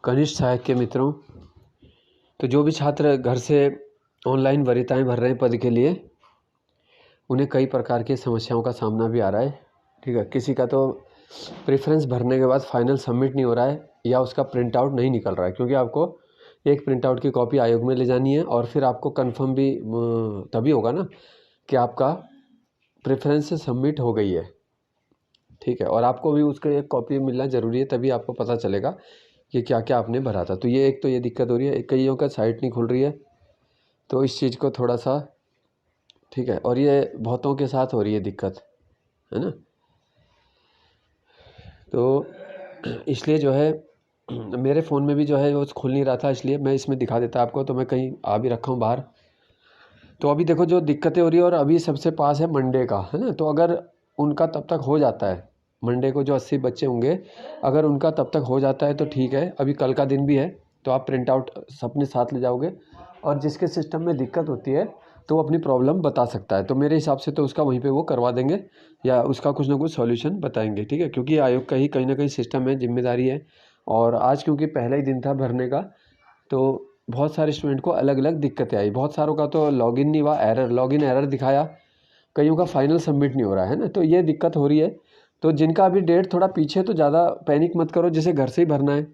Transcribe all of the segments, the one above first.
कनिष्ठ सहायक के मित्रों, तो जो भी छात्र घर से ऑनलाइन वरीयताएँ भर रहे हैं पद के लिए, उन्हें कई प्रकार की समस्याओं का सामना भी आ रहा है। ठीक है, किसी का तो प्रेफरेंस भरने के बाद फाइनल सबमिट नहीं हो रहा है या उसका प्रिंट आउट नहीं निकल रहा है, क्योंकि आपको एक प्रिंट आउट की कॉपी आयोग में ले जानी है और फिर आपको कंफर्म भी तभी होगा ना कि आपका प्रेफरेंस सबमिट हो गई है। ठीक है, और आपको भी उसका एक कॉपी मिलना ज़रूरी है, तभी आपको पता चलेगा कि क्या क्या आपने भरा था। तो ये ये दिक्कत हो रही है, कईयों का साइट नहीं खुल रही है, तो इस चीज़ को थोड़ा सा, ठीक है, और ये बहुतों के साथ हो रही है दिक्कत, है ना। तो इसलिए जो है मेरे फ़ोन में भी जो है वो खुल नहीं रहा था, इसलिए मैं इसमें दिखा देता आपको। तो मैं कहीं आ भी रखा हूँ बाहर। तो अभी देखो जो दिक्कतें हो रही है, और अभी सबसे पास है मंडे का, है ना। तो अगर उनका तब तक हो जाता है, मंडे को जो 80 बच्चे होंगे, अगर उनका तब तक हो जाता है तो ठीक है। अभी कल का दिन भी है, तो आप प्रिंट आउट अपने साथ ले जाओगे, और जिसके सिस्टम में दिक्कत होती है तो वो अपनी प्रॉब्लम बता सकता है। तो मेरे हिसाब से तो उसका वहीं पे वो करवा देंगे या उसका कुछ ना कुछ सॉल्यूशन बताएंगे। ठीक है, क्योंकि आयोग का ही कहीं ना कहीं सिस्टम है, जिम्मेदारी है। और आज क्योंकि पहला ही दिन था भरने का, तो बहुत सारे स्टूडेंट को अलग अलग दिक्कतें आई। बहुत सारों का तो लॉगिन नहीं हुआ, लॉगिन एरर दिखाया, कईयों का फाइनल सबमिट नहीं हो रहा है ना। तो ये दिक्कत हो रही है। तो जिनका अभी डेट थोड़ा पीछे, तो ज़्यादा पैनिक मत करो, जिसे घर से ही भरना है।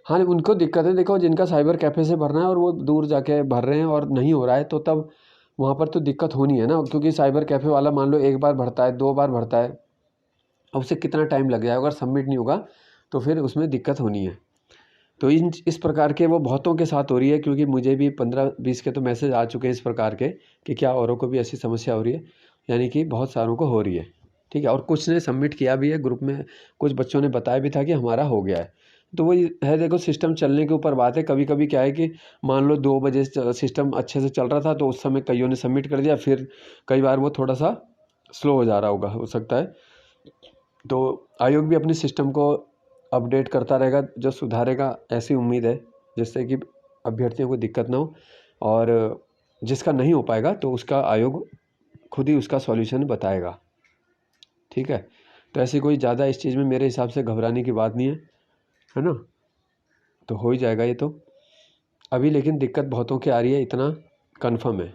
हाँ, उनको दिक्कत है, देखो जिनका साइबर कैफ़े से भरना है और वो दूर जाके भर रहे हैं और नहीं हो रहा है, तो तब वहाँ पर तो दिक्कत होनी है ना। क्योंकि साइबर कैफ़े वाला मान लो एक बार भरता है, 2 बार भरता है, अब उसे कितना टाइम लग जाएगा, अगर सबमिट नहीं होगा तो फिर उसमें दिक्कत होनी है। तो इस प्रकार के वो बहुतों के साथ हो रही है, क्योंकि मुझे भी 15-20 के तो मैसेज आ चुके हैं इस प्रकार के कि क्या औरों को भी ऐसी समस्या हो रही है, यानी कि बहुत सारों को हो रही है। ठीक है, और कुछ ने सबमिट किया भी है ग्रुप में, कुछ बच्चों ने बताया भी था कि हमारा हो गया है। तो वही है, देखो सिस्टम चलने के ऊपर बात है। कभी कभी क्या है कि मान लो 2 बजे सिस्टम अच्छे से चल रहा था, तो उस समय कईयों ने सबमिट कर दिया, फिर कई बार वो थोड़ा सा स्लो हो जा रहा होगा, हो सकता है। तो आयोग भी अपने सिस्टम को अपडेट करता रहेगा, जो सुधारेगा, ऐसी उम्मीद है, जिससे कि अभ्यर्थियों को दिक्कत ना हो। और जिसका नहीं हो पाएगा तो उसका आयोग खुद ही उसका सॉल्यूशन बताएगा। ठीक है, तो ऐसी कोई ज़्यादा इस चीज़ में मेरे हिसाब से घबराने की बात नहीं है ना। तो हो ही जाएगा ये तो। अभी लेकिन दिक्कत बहुतों की आ रही है, इतना कन्फर्म है।